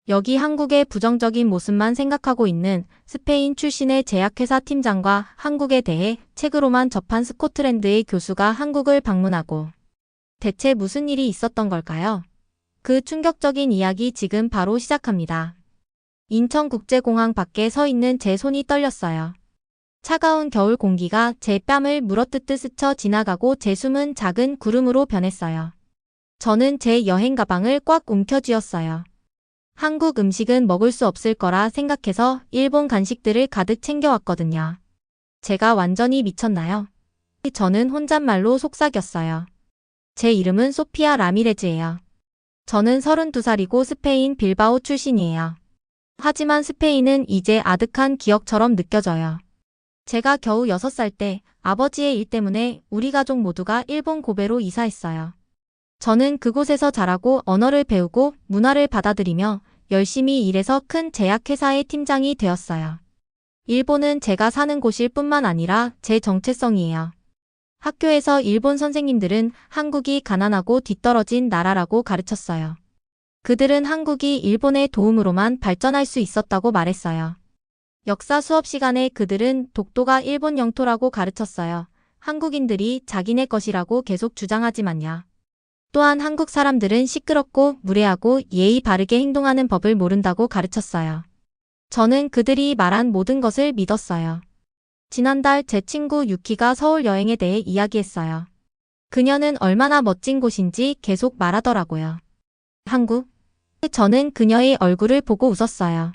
여기 한국의 부정적인 모습만 생각하고 있는 스페인 출신의 제약회사 팀장과 한국에 대해 책으로만 접한 스코틀랜드의 교수가 한국을 방문하고 대체 무슨 일이 있었던 걸까요? 그 충격적인 이야기 지금 바로 시작합니다. 인천국제공항 밖에 서 있는 제 손이 떨렸어요. 차가운 겨울 공기가 제 뺨을 물어뜯듯 스쳐 지나가고 제 숨은 작은 구름으로 변했어요. 저는 제 여행 가방을 꽉 움켜쥐었어요. 한국 음식은 먹을 수 없을 거라 생각해서 일본 간식들을 가득 챙겨왔거든요. 제가 완전히 미쳤나요? 저는 혼잣말로 속삭였어요. 제 이름은 소피아 라미레즈예요. 저는 32살이고 스페인 빌바오 출신이에요. 하지만 스페인은 이제 아득한 기억처럼 느껴져요. 제가 겨우 6살 때 아버지의 일 때문에 우리 가족 모두가 일본 고베로 이사했어요. 저는 그곳에서 자라고 언어를 배우고 문화를 받아들이며 열심히 일해서 큰 제약회사의 팀장이 되었어요. 일본은 제가 사는 곳일 뿐만 아니라 제 정체성이에요. 학교에서 일본 선생님들은 한국이 가난하고 뒤떨어진 나라라고 가르쳤어요. 그들은 한국이 일본의 도움으로만 발전할 수 있었다고 말했어요. 역사 수업 시간에 그들은 독도가 일본 영토라고 가르쳤어요. 한국인들이 자기네 것이라고 계속 주장하지만요. 또한 한국 사람들은 시끄럽고 무례하고 예의 바르게 행동하는 법을 모른다고 가르쳤어요. 저는 그들이 말한 모든 것을 믿었어요. 지난달 제 친구 유키가 서울 여행에 대해 이야기했어요. 그녀는 얼마나 멋진 곳인지 계속 말하더라고요. 한국? 저는 그녀의 얼굴을 보고 웃었어요.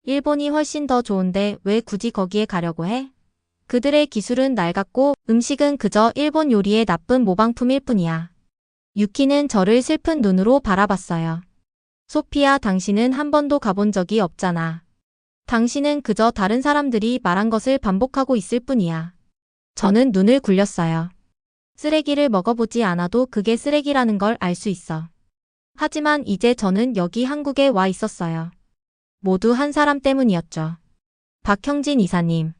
일본이 훨씬 더 좋은데 왜 굳이 거기에 가려고 해? 그들의 기술은 낡았고 음식은 그저 일본 요리의 나쁜 모방품일 뿐이야. 유키는 저를 슬픈 눈으로 바라봤어요. 소피아, 당신은 한 번도 가본 적이 없잖아. 당신은 그저 다른 사람들이 말한 것을 반복하고 있을 뿐이야. 저는 눈을 굴렸어요. 쓰레기를 먹어보지 않아도 그게 쓰레기라는 걸 알 수 있어. 하지만 이제 저는 여기 한국에 와 있었어요. 모두 한 사람 때문이었죠. 박형진 이사님.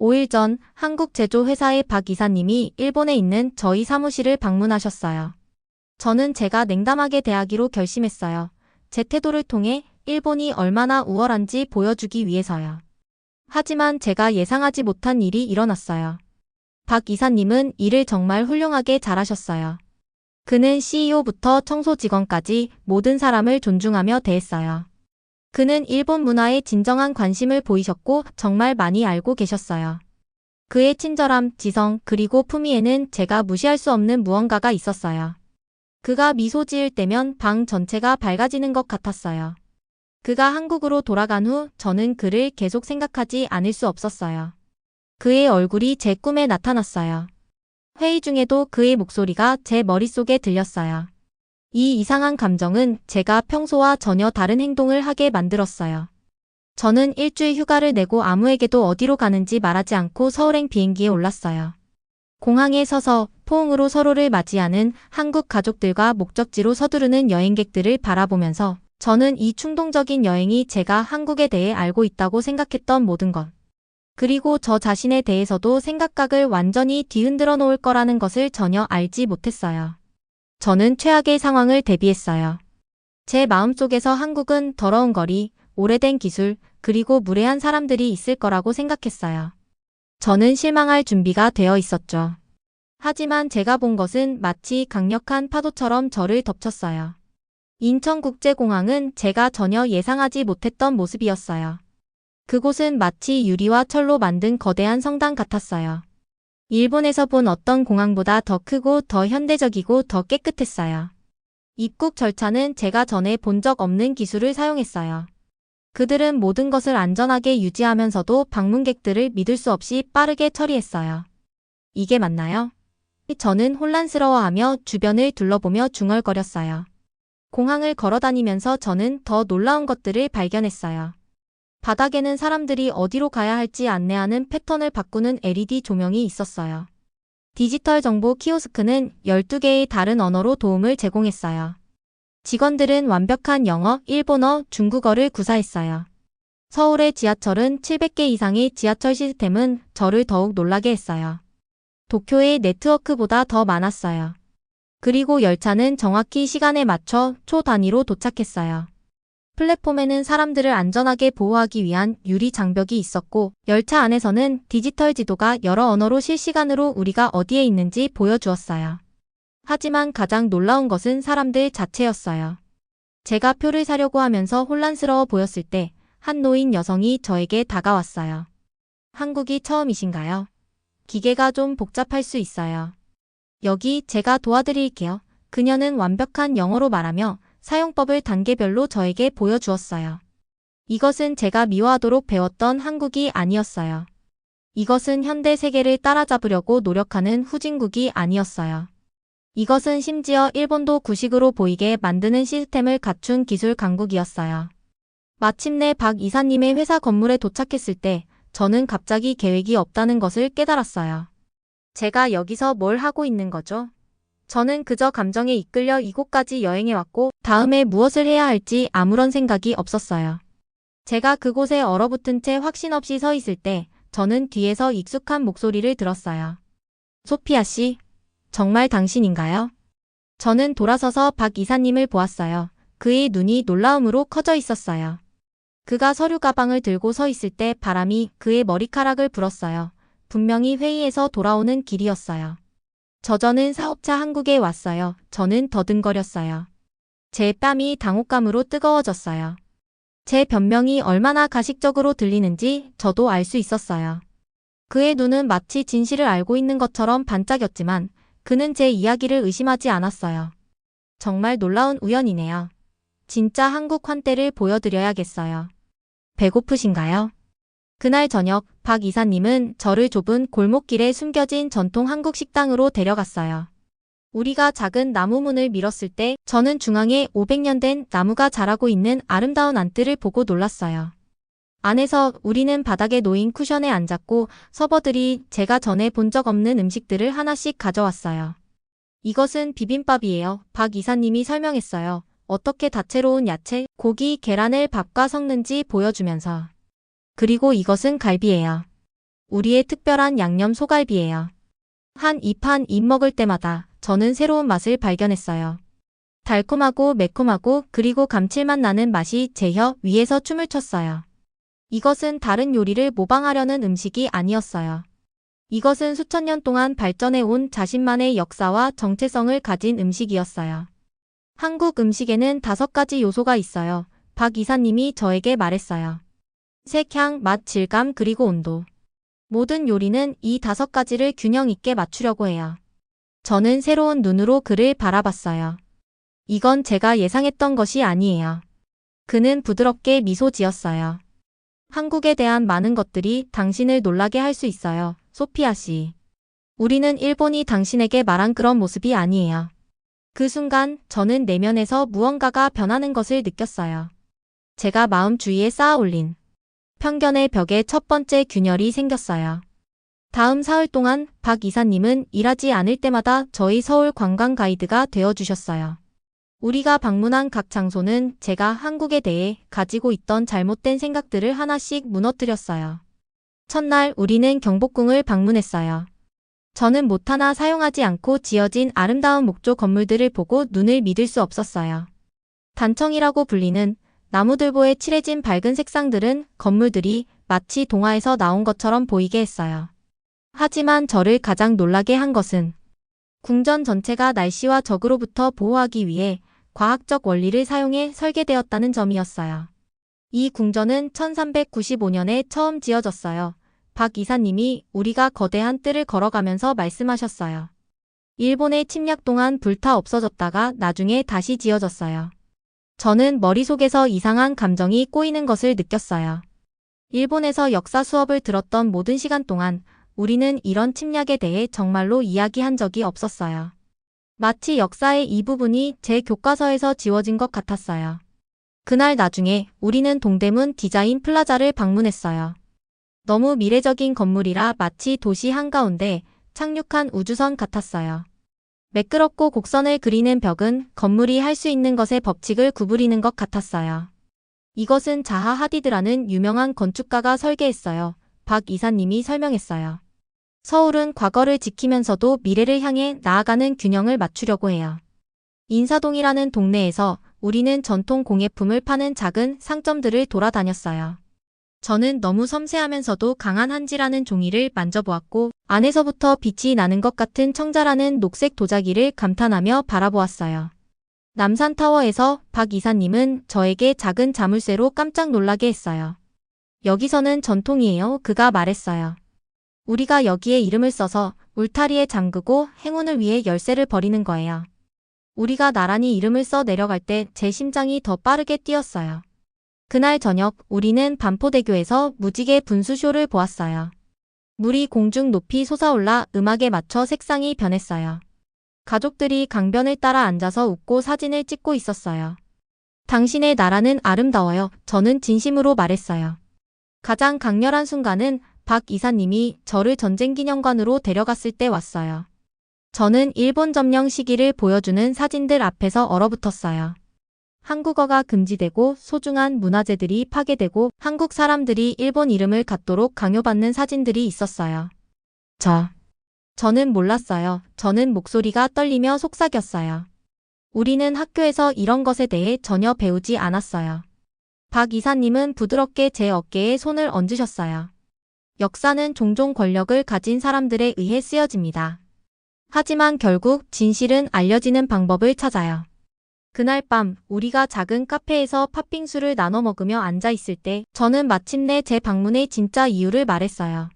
5일 전 한국 제조회사의 박 이사님이 일본에 있는 저희 사무실을 방문하셨어요. 저는 제가 냉담하게 대하기로 결심했어요. 제 태도를 통해 일본이 얼마나 우월한지 보여주기 위해서요. 하지만 제가 예상하지 못한 일이 일어났어요. 박 이사님은 일을 정말 훌륭하게 잘하셨어요. 그는 CEO부터 청소 직원까지 모든 사람을 존중하며 대했어요. 그는 일본 문화에 진정한 관심을 보이셨고 정말 많이 알고 계셨어요. 그의 친절함, 지성, 그리고 품위에는 제가 무시할 수 없는 무언가가 있었어요. 그가 미소 지을 때면 방 전체가 밝아지는 것 같았어요. 그가 한국으로 돌아간 후 저는 그를 계속 생각하지 않을 수 없었어요. 그의 얼굴이 제 꿈에 나타났어요. 회의 중에도 그의 목소리가 제 머릿속에 들렸어요. 이 이상한 감정은 제가 평소와 전혀 다른 행동을 하게 만들었어요. 저는 일주일 휴가를 내고 아무에게도 어디로 가는지 말하지 않고 서울행 비행기에 올랐어요. 공항에 서서 포옹으로 서로를 맞이하는 한국 가족들과 목적지로 서두르는 여행객들을 바라보면서 저는 이 충동적인 여행이 제가 한국에 대해 알고 있다고 생각했던 모든 것, 그리고 저 자신에 대해서도 생각각을 완전히 뒤흔들어 놓을 거라는 것을 전혀 알지 못했어요. 저는 최악의 상황을 대비했어요. 제 마음속에서 한국은 더러운 거리, 오래된 기술, 그리고 무례한 사람들이 있을 거라고 생각했어요. 저는 실망할 준비가 되어 있었죠. 하지만 제가 본 것은 마치 강력한 파도처럼 저를 덮쳤어요. 인천국제공항은 제가 전혀 예상하지 못했던 모습이었어요. 그곳은 마치 유리와 철로 만든 거대한 성당 같았어요. 일본에서 본 어떤 공항보다 더 크고 더 현대적이고 더 깨끗했어요. 입국 절차는 제가 전에 본 적 없는 기술을 사용했어요. 그들은 모든 것을 안전하게 유지하면서도 방문객들을 믿을 수 없이 빠르게 처리했어요. 이게 맞나요? 저는 혼란스러워하며 주변을 둘러보며 중얼거렸어요. 공항을 걸어다니면서 저는 더 놀라운 것들을 발견했어요. 바닥에는 사람들이 어디로 가야 할지 안내하는 패턴을 바꾸는 LED 조명이 있었어요. 디지털 정보 키오스크는 12개의 다른 언어로 도움을 제공했어요. 직원들은 완벽한 영어, 일본어, 중국어를 구사했어요. 서울의 지하철은 700개 이상의 지하철 시스템은 저를 더욱 놀라게 했어요. 도쿄의 네트워크보다 더 많았어요. 그리고 열차는 정확히 시간에 맞춰 초 단위로 도착했어요. 플랫폼에는 사람들을 안전하게 보호하기 위한 유리 장벽이 있었고, 열차 안에서는 디지털 지도가 여러 언어로 실시간으로 우리가 어디에 있는지 보여주었어요. 하지만 가장 놀라운 것은 사람들 자체였어요. 제가 표를 사려고 하면서 혼란스러워 보였을 때, 한 노인 여성이 저에게 다가왔어요. 한국이 처음이신가요? 기계가 좀 복잡할 수 있어요. 여기 제가 도와드릴게요. 그녀는 완벽한 영어로 말하며 사용법을 단계별로 저에게 보여주었어요. 이것은 제가 미워하도록 배웠던 한국이 아니었어요. 이것은 현대 세계를 따라잡으려고 노력하는 후진국이 아니었어요. 이것은 심지어 일본도 구식으로 보이게 만드는 시스템을 갖춘 기술 강국이었어요. 마침내 박 이사님의 회사 건물에 도착했을 때 저는 갑자기 계획이 없다는 것을 깨달았어요. 제가 여기서 뭘 하고 있는 거죠? 저는 그저 감정에 이끌려 이곳까지 여행해왔고 다음에 무엇을 해야 할지 아무런 생각이 없었어요. 제가 그곳에 얼어붙은 채 확신 없이 서 있을 때 저는 뒤에서 익숙한 목소리를 들었어요. 소피아 씨, 정말 당신인가요? 저는 돌아서서 박 이사님을 보았어요. 그의 눈이 놀라움으로 커져 있었어요. 그가 서류 가방을 들고 서 있을 때 바람이 그의 머리카락을 불었어요. 분명히 회의에서 돌아오는 길이었어요. 저는 사업차 한국에 왔어요. 저는 더듬거렸어요. 제 뺨이 당혹감으로 뜨거워졌어요. 제 변명이 얼마나 가식적으로 들리는지 저도 알 수 있었어요. 그의 눈은 마치 진실을 알고 있는 것처럼 반짝였지만 그는 제 이야기를 의심하지 않았어요. 정말 놀라운 우연이네요. 진짜 한국 환대를 보여드려야겠어요. 배고프신가요? 그날 저녁 박 이사님은 저를 좁은 골목길에 숨겨진 전통 한국 식당으로 데려갔어요. 우리가 작은 나무 문을 밀었을 때 저는 중앙에 500년 된 나무가 자라고 있는 아름다운 안뜰을 보고 놀랐어요. 안에서 우리는 바닥에 놓인 쿠션에 앉았고 서버들이 제가 전에 본 적 없는 음식들을 하나씩 가져왔어요. 이것은 비빔밥이에요. 박 이사님이 설명했어요. 어떻게 다채로운 야채, 고기, 계란을 밥과 섞는지 보여주면서. 그리고 이것은 갈비예요. 우리의 특별한 양념 소갈비예요. 한 입 먹을 때마다 저는 새로운 맛을 발견했어요. 달콤하고 매콤하고 그리고 감칠맛 나는 맛이 제 혀 위에서 춤을 췄어요. 이것은 다른 요리를 모방하려는 음식이 아니었어요. 이것은 수천 년 동안 발전해온 자신만의 역사와 정체성을 가진 음식이었어요. 한국 음식에는 5가지 요소가 있어요. 박 이사님이 저에게 말했어요. 색, 향, 맛, 질감, 그리고 온도. 모든 요리는 이 5가지를 균형 있게 맞추려고 해요. 저는 새로운 눈으로 그를 바라봤어요. 이건 제가 예상했던 것이 아니에요. 그는 부드럽게 미소 지었어요. 한국에 대한 많은 것들이 당신을 놀라게 할 수 있어요, 소피아 씨. 우리는 일본이 당신에게 말한 그런 모습이 아니에요. 그 순간 저는 내면에서 무언가가 변하는 것을 느꼈어요. 제가 마음 주위에 쌓아 올린 편견의 벽에 첫 번째 균열이 생겼어요. 다음 사흘 동안 박 이사님은 일하지 않을 때마다 저희 서울 관광 가이드가 되어주셨어요. 우리가 방문한 각 장소는 제가 한국에 대해 가지고 있던 잘못된 생각들을 하나씩 무너뜨렸어요. 첫날 우리는 경복궁을 방문했어요. 저는 못 하나 사용하지 않고 지어진 아름다운 목조 건물들을 보고 눈을 믿을 수 없었어요. 단청이라고 불리는 나무들보에 칠해진 밝은 색상들은 건물들이 마치 동화에서 나온 것처럼 보이게 했어요. 하지만 저를 가장 놀라게 한 것은 궁전 전체가 날씨와 적으로부터 보호하기 위해 과학적 원리를 사용해 설계되었다는 점이었어요. 이 궁전은 1395년에 처음 지어졌어요. 박 이사님이 우리가 거대한 뜰을 걸어가면서 말씀하셨어요. 일본의 침략 동안 불타 없어졌다가 나중에 다시 지어졌어요. 저는 머릿속에서 이상한 감정이 꼬이는 것을 느꼈어요. 일본에서 역사 수업을 들었던 모든 시간 동안 우리는 이런 침략에 대해 정말로 이야기한 적이 없었어요. 마치 역사의 이 부분이 제 교과서에서 지워진 것 같았어요. 그날 나중에 우리는 동대문 디자인 플라자를 방문했어요. 너무 미래적인 건물이라 마치 도시 한가운데 착륙한 우주선 같았어요. 매끄럽고 곡선을 그리는 벽은 건물이 할 수 있는 것의 법칙을 구부리는 것 같았어요. 이것은 자하 하디드라는 유명한 건축가가 설계했어요. 박 이사님이 설명했어요. 서울은 과거를 지키면서도 미래를 향해 나아가는 균형을 맞추려고 해요. 인사동이라는 동네에서 우리는 전통 공예품을 파는 작은 상점들을 돌아다녔어요. 저는 너무 섬세하면서도 강한 한지라는 종이를 만져보았고 안에서부터 빛이 나는 것 같은 청자라는 녹색 도자기를 감탄하며 바라보았어요. 남산타워에서 박 이사님은 저에게 작은 자물쇠로 깜짝 놀라게 했어요. 여기서는 전통이에요. 그가 말했어요. 우리가 여기에 이름을 써서 울타리에 잠그고 행운을 위해 열쇠를 버리는 거예요. 우리가 나란히 이름을 써 내려갈 때 제 심장이 더 빠르게 뛰었어요. 그날 저녁 우리는 반포대교에서 무지개 분수쇼를 보았어요. 물이 공중 높이 솟아올라 음악에 맞춰 색상이 변했어요. 가족들이 강변을 따라 앉아서 웃고 사진을 찍고 있었어요. 당신의 나라는 아름다워요. 저는 진심으로 말했어요. 가장 강렬한 순간은 박 이사님이 저를 전쟁기념관으로 데려갔을 때 왔어요. 저는 일본 점령 시기를 보여주는 사진들 앞에서 얼어붙었어요. 한국어가 금지되고 소중한 문화재들이 파괴되고 한국 사람들이 일본 이름을 갖도록 강요받는 사진들이 있었어요. 저는 몰랐어요. 저는 목소리가 떨리며 속삭였어요. 우리는 학교에서 이런 것에 대해 전혀 배우지 않았어요. 박 이사님은 부드럽게 제 어깨에 손을 얹으셨어요. 역사는 종종 권력을 가진 사람들에 의해 쓰여집니다. 하지만 결국 진실은 알려지는 방법을 찾아요. 그날 밤 우리가 작은 카페에서 팥빙수를 나눠 먹으며 앉아 있을 때 저는 마침내 제 방문의 진짜 이유를 말했어요.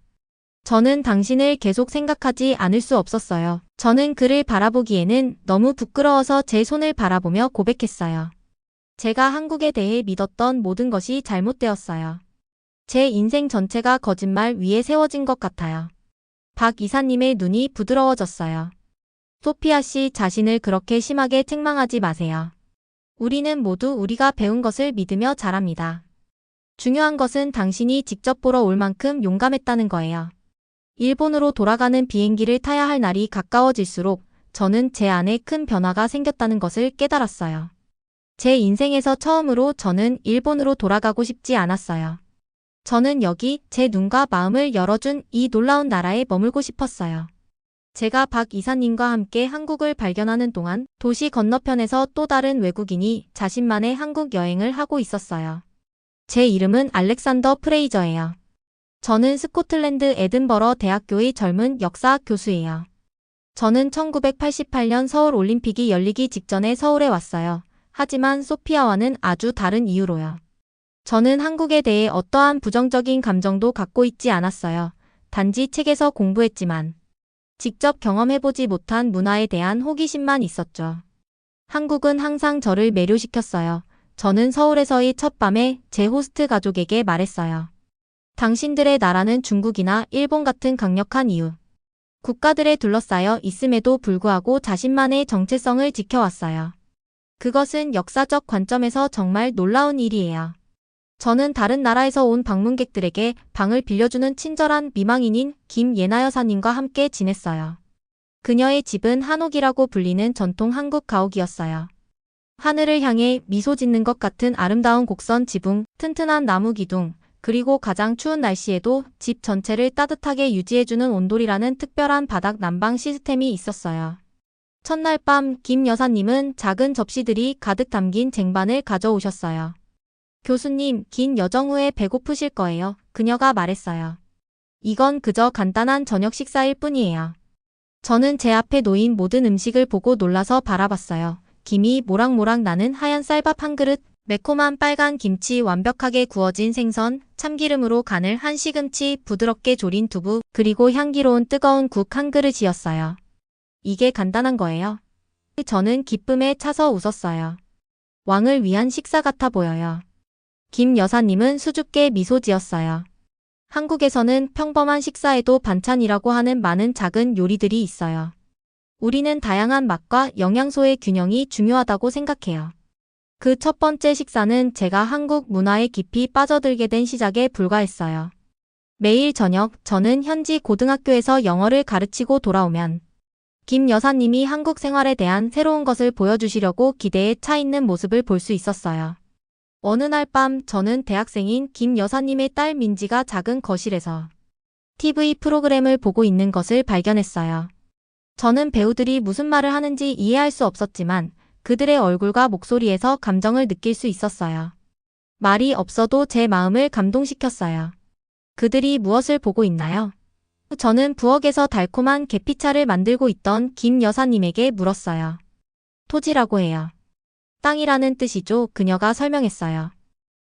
저는 당신을 계속 생각하지 않을 수 없었어요. 저는 그를 바라보기에는 너무 부끄러워서 제 손을 바라보며 고백했어요. 제가 한국에 대해 믿었던 모든 것이 잘못되었어요. 제 인생 전체가 거짓말 위에 세워진 것 같아요. 박 이사님의 눈이 부드러워졌어요. 소피아 씨 자신을 그렇게 심하게 책망하지 마세요. 우리는 모두 우리가 배운 것을 믿으며 자랍니다. 중요한 것은 당신이 직접 보러 올 만큼 용감했다는 거예요. 일본으로 돌아가는 비행기를 타야 할 날이 가까워질수록 저는 제 안에 큰 변화가 생겼다는 것을 깨달았어요. 제 인생에서 처음으로 저는 일본으로 돌아가고 싶지 않았어요. 저는 여기 제 눈과 마음을 열어준 이 놀라운 나라에 머물고 싶었어요. 제가 박 이사님과 함께 한국을 발견하는 동안 도시 건너편에서 또 다른 외국인이 자신만의 한국 여행을 하고 있었어요. 제 이름은 알렉산더 프레이저예요. 저는 스코틀랜드 에든버러 대학교의 젊은 역사학 교수예요. 저는 1988년 서울 올림픽이 열리기 직전에 서울에 왔어요. 하지만 소피아와는 아주 다른 이유로요. 저는 한국에 대해 어떠한 부정적인 감정도 갖고 있지 않았어요. 단지 책에서 공부했지만 직접 경험해보지 못한 문화에 대한 호기심만 있었죠. 한국은 항상 저를 매료시켰어요. 저는 서울에서의 첫 밤에 제 호스트 가족에게 말했어요. 당신들의 나라는 중국이나 일본 같은 강력한 이유. 국가들에 둘러싸여 있음에도 불구하고 자신만의 정체성을 지켜왔어요. 그것은 역사적 관점에서 정말 놀라운 일이에요. 저는 다른 나라에서 온 방문객들에게 방을 빌려주는 친절한 미망인인 김예나 여사님과 함께 지냈어요. 그녀의 집은 한옥이라고 불리는 전통 한국 가옥이었어요. 하늘을 향해 미소 짓는 것 같은 아름다운 곡선 지붕, 튼튼한 나무 기둥, 그리고 가장 추운 날씨에도 집 전체를 따뜻하게 유지해주는 온돌이라는 특별한 바닥 난방 시스템이 있었어요. 첫날 밤 김 여사님은 작은 접시들이 가득 담긴 쟁반을 가져오셨어요. 교수님, 긴 여정 후에 배고프실 거예요. 그녀가 말했어요. 이건 그저 간단한 저녁 식사일 뿐이에요. 저는 제 앞에 놓인 모든 음식을 보고 놀라서 바라봤어요. 김이 모락모락 나는 하얀 쌀밥 한 그릇, 매콤한 빨간 김치, 완벽하게 구워진 생선, 참기름으로 간을 한 시금치, 부드럽게 졸인 두부, 그리고 향기로운 뜨거운 국 한 그릇이었어요. 이게 간단한 거예요. 저는 기쁨에 차서 웃었어요. 왕을 위한 식사 같아 보여요. 김 여사님은 수줍게 미소 지었어요. 한국에서는 평범한 식사에도 반찬이라고 하는 많은 작은 요리들이 있어요. 우리는 다양한 맛과 영양소의 균형이 중요하다고 생각해요. 그 첫 번째 식사는 제가 한국 문화에 깊이 빠져들게 된 시작에 불과했어요. 매일 저녁 저는 현지 고등학교에서 영어를 가르치고 돌아오면 김 여사님이 한국 생활에 대한 새로운 것을 보여주시려고 기대에 차 있는 모습을 볼 수 있었어요. 어느 날 밤 저는 대학생인 김 여사님의 딸 민지가 작은 거실에서 TV 프로그램을 보고 있는 것을 발견했어요. 저는 배우들이 무슨 말을 하는지 이해할 수 없었지만 그들의 얼굴과 목소리에서 감정을 느낄 수 있었어요. 말이 없어도 제 마음을 감동시켰어요. 그들이 무엇을 보고 있나요? 저는 부엌에서 달콤한 계피차를 만들고 있던 김 여사님에게 물었어요. 토지라고 해요. 땅이라는 뜻이죠. 그녀가 설명했어요.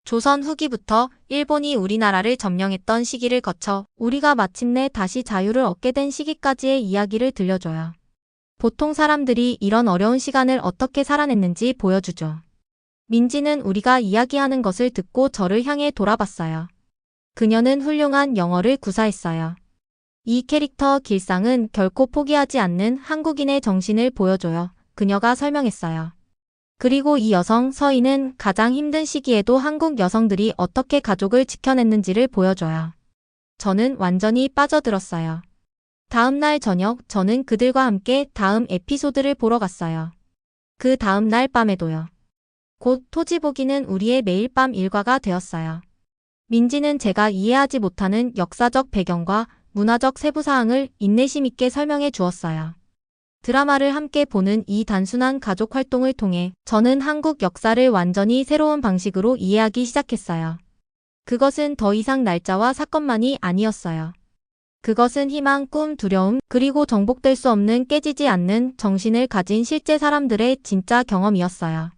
조선 후기부터 일본이 우리나라를 점령했던 시기를 거쳐 우리가 마침내 다시 자유를 얻게 된 시기까지의 이야기를 들려줘요. 보통 사람들이 이런 어려운 시간을 어떻게 살아냈는지 보여주죠. 민지는 우리가 이야기하는 것을 듣고 저를 향해 돌아봤어요. 그녀는 훌륭한 영어를 구사했어요. 이 캐릭터 길상은 결코 포기하지 않는 한국인의 정신을 보여줘요. 그녀가 설명했어요. 그리고 이 여성 서인은 가장 힘든 시기에도 한국 여성들이 어떻게 가족을 지켜냈는지를 보여줘요. 저는 완전히 빠져들었어요. 다음 날 저녁 저는 그들과 함께 다음 에피소드를 보러 갔어요. 그 다음 날 밤에도요. 곧 토지 보기는 우리의 매일 밤 일과가 되었어요. 민지는 제가 이해하지 못하는 역사적 배경과 문화적 세부사항을 인내심 있게 설명해 주었어요. 드라마를 함께 보는 이 단순한 가족 활동을 통해 저는 한국 역사를 완전히 새로운 방식으로 이해하기 시작했어요. 그것은 더 이상 날짜와 사건만이 아니었어요. 그것은 희망, 꿈, 두려움, 그리고 정복될 수 없는 깨지지 않는 정신을 가진 실제 사람들의 진짜 경험이었어요.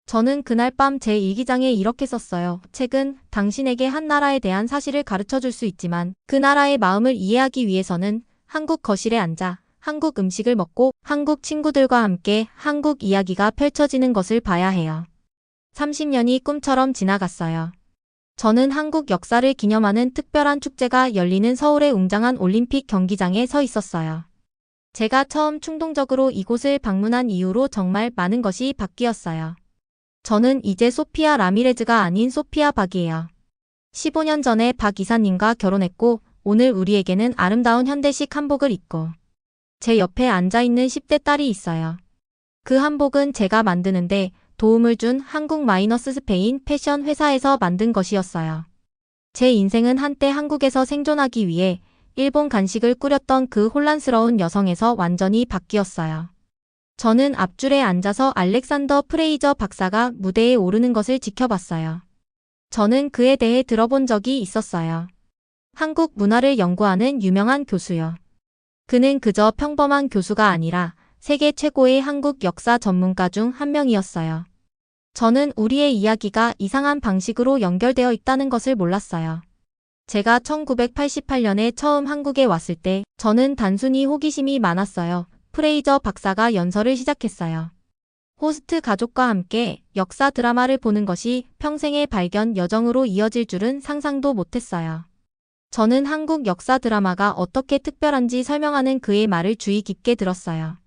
저는 그날 밤 제 일기장에 이렇게 썼어요. 책은 당신에게 한 나라에 대한 사실을 가르쳐 줄 수 있지만 그 나라의 마음을 이해하기 위해서는 한국 거실에 앉아 한국 음식을 먹고 한국 친구들과 함께 한국 이야기가 펼쳐지는 것을 봐야 해요. 30년이 꿈처럼 지나갔어요. 저는 한국 역사를 기념하는 특별한 축제가 열리는 서울의 웅장한 올림픽 경기장에 서 있었어요. 제가 처음 충동적으로 이곳을 방문한 이후로 정말 많은 것이 바뀌었어요. 저는 이제 소피아 라미레즈가 아닌 소피아 박이에요. 15년 전에 박 이사님과 결혼했고 오늘 우리에게는 아름다운 현대식 한복을 입고 제 옆에 앉아있는 10대 딸이 있어요. 그 한복은 제가 만드는데 도움을 준 한국 마이너스 스페인 패션 회사에서 만든 것이었어요. 제 인생은 한때 한국에서 생존하기 위해 일본 간식을 꾸렸던 그 혼란스러운 여성에서 완전히 바뀌었어요. 저는 앞줄에 앉아서 알렉산더 프레이저 박사가 무대에 오르는 것을 지켜봤어요. 저는 그에 대해 들어본 적이 있었어요. 한국 문화를 연구하는 유명한 교수요. 그는 그저 평범한 교수가 아니라 세계 최고의 한국 역사 전문가 중 한 명이었어요. 저는 우리의 이야기가 이상한 방식으로 연결되어 있다는 것을 몰랐어요. 제가 1988년에 처음 한국에 왔을 때 저는 단순히 호기심이 많았어요. 프레이저 박사가 연설을 시작했어요. 호스트 가족과 함께 역사 드라마를 보는 것이 평생의 발견 여정으로 이어질 줄은 상상도 못했어요. 저는 한국 역사 드라마가 어떻게 특별한지 설명하는 그의 말을 주의 깊게 들었어요.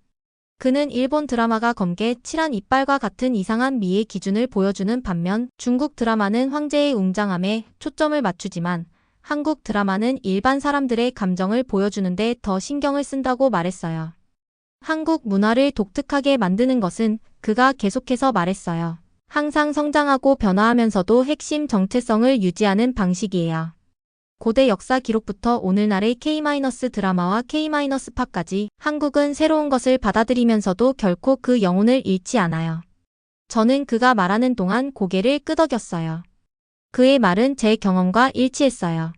그는 일본 드라마가 검게 칠한 이빨과 같은 이상한 미의 기준을 보여주는 반면 중국 드라마는 황제의 웅장함에 초점을 맞추지만 한국 드라마는 일반 사람들의 감정을 보여주는데 더 신경을 쓴다고 말했어요. 한국 문화를 독특하게 만드는 것은 그가 계속해서 말했어요. 항상 성장하고 변화하면서도 핵심 정체성을 유지하는 방식이에요. 고대 역사 기록부터 오늘날의 K-드라마와 K-팝까지 한국은 새로운 것을 받아들이면서도 결코 그 영혼을 잃지 않아요. 저는 그가 말하는 동안 고개를 끄덕였어요. 그의 말은 제 경험과 일치했어요.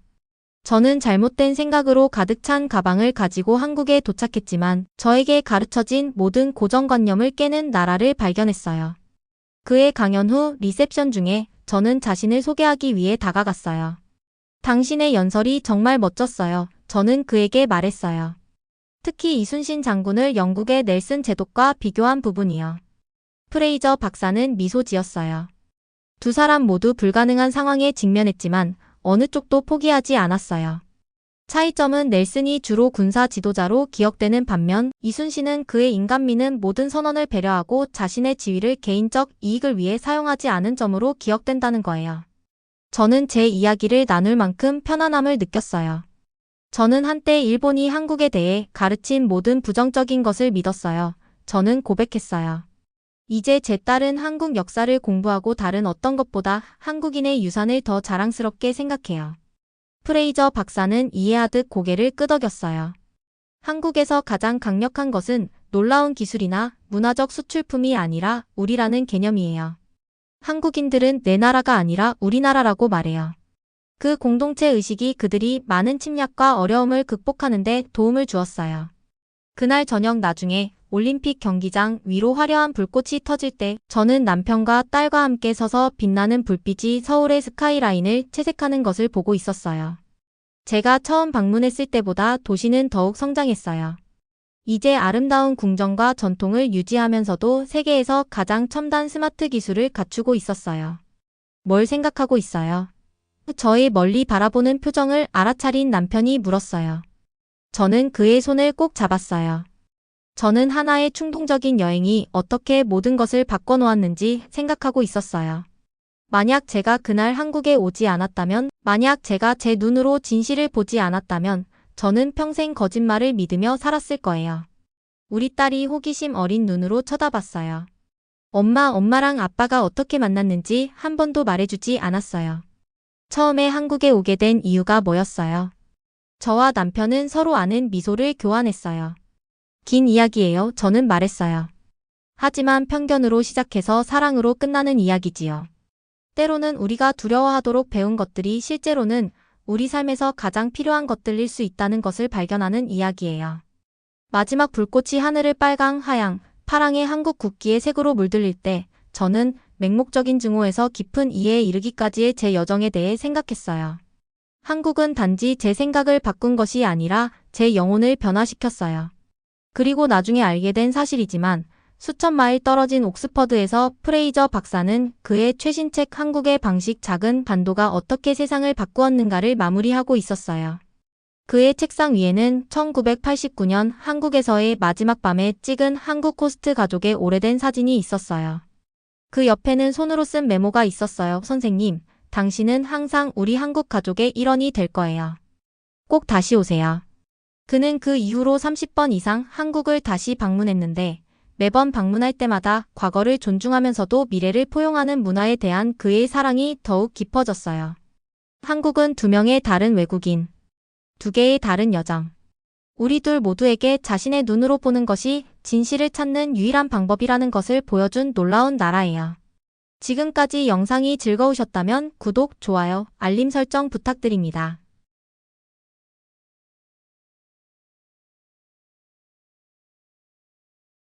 저는 잘못된 생각으로 가득 찬 가방을 가지고 한국에 도착했지만 저에게 가르쳐진 모든 고정관념을 깨는 나라를 발견했어요. 그의 강연 후 리셉션 중에 저는 자신을 소개하기 위해 다가갔어요. 당신의 연설이 정말 멋졌어요. 저는 그에게 말했어요. 특히 이순신 장군을 영국의 넬슨 제독과 비교한 부분이요. 프레이저 박사는 미소 지었어요. 두 사람 모두 불가능한 상황에 직면했지만 어느 쪽도 포기하지 않았어요. 차이점은 넬슨이 주로 군사 지도자로 기억되는 반면 이순신은 그의 인간미는 모든 선언을 배려하고 자신의 지위를 개인적 이익을 위해 사용하지 않은 점으로 기억된다는 거예요. 저는 제 이야기를 나눌 만큼 편안함을 느꼈어요. 저는 한때 일본이 한국에 대해 가르친 모든 부정적인 것을 믿었어요. 저는 고백했어요. 이제 제 딸은 한국 역사를 공부하고 다른 어떤 것보다 한국인의 유산을 더 자랑스럽게 생각해요. 프레이저 박사는 이해하듯 고개를 끄덕였어요. 한국에서 가장 강력한 것은 놀라운 기술이나 문화적 수출품이 아니라 우리라는 개념이에요. 한국인들은 내 나라가 아니라 우리나라라고 말해요. 그 공동체 의식이 그들이 많은 침략과 어려움을 극복하는 데 도움을 주었어요. 그날 저녁 나중에 올림픽 경기장 위로 화려한 불꽃이 터질 때 저는 남편과 딸과 함께 서서 빛나는 불빛이 서울의 스카이라인을 채색하는 것을 보고 있었어요. 제가 처음 방문했을 때보다 도시는 더욱 성장했어요. 이제 아름다운 궁전과 전통을 유지하면서도 세계에서 가장 첨단 스마트 기술을 갖추고 있었어요. 뭘 생각하고 있어요? 저의 멀리 바라보는 표정을 알아차린 남편이 물었어요. 저는 그의 손을 꼭 잡았어요. 저는 하나의 충동적인 여행이 어떻게 모든 것을 바꿔놓았는지 생각하고 있었어요. 만약 제가 그날 한국에 오지 않았다면, 만약 제가 제 눈으로 진실을 보지 않았다면, 저는 평생 거짓말을 믿으며 살았을 거예요. 우리 딸이 호기심 어린 눈으로 쳐다봤어요. 엄마랑 아빠가 어떻게 만났는지 한 번도 말해주지 않았어요. 처음에 한국에 오게 된 이유가 뭐였어요? 저와 남편은 서로 아는 미소를 교환했어요. 긴 이야기예요. 저는 말했어요. 하지만 편견으로 시작해서 사랑으로 끝나는 이야기지요. 때로는 우리가 두려워하도록 배운 것들이 실제로는 우리 삶에서 가장 필요한 것들일 수 있다는 것을 발견하는 이야기예요. 마지막 불꽃이 하늘을 빨강, 하양, 파랑의 한국 국기의 색으로 물들일 때 저는 맹목적인 증오에서 깊은 이해에 이르기까지의 제 여정에 대해 생각했어요. 한국은 단지 제 생각을 바꾼 것이 아니라 제 영혼을 변화시켰어요. 그리고 나중에 알게 된 사실이지만 수천 마일 떨어진 옥스퍼드에서 프레이저 박사는 그의 최신 책 한국의 방식 작은 반도가 어떻게 세상을 바꾸었는가를 마무리하고 있었어요. 그의 책상 위에는 1989년 한국에서의 마지막 밤에 찍은 한국 호스트 가족의 오래된 사진이 있었어요. 그 옆에는 손으로 쓴 메모가 있었어요. 선생님, 당신은 항상 우리 한국 가족의 일원이 될 거예요. 꼭 다시 오세요. 그는 그 이후로 30번 이상 한국을 다시 방문했는데 매번 방문할 때마다 과거를 존중하면서도 미래를 포용하는 문화에 대한 그의 사랑이 더욱 깊어졌어요. 한국은 두 명의 다른 외국인, 두 개의 다른 여정. 우리 둘 모두에게 자신의 눈으로 보는 것이 진실을 찾는 유일한 방법이라는 것을 보여준 놀라운 나라예요. 지금까지 영상이 즐거우셨다면 구독, 좋아요, 알림 설정 부탁드립니다.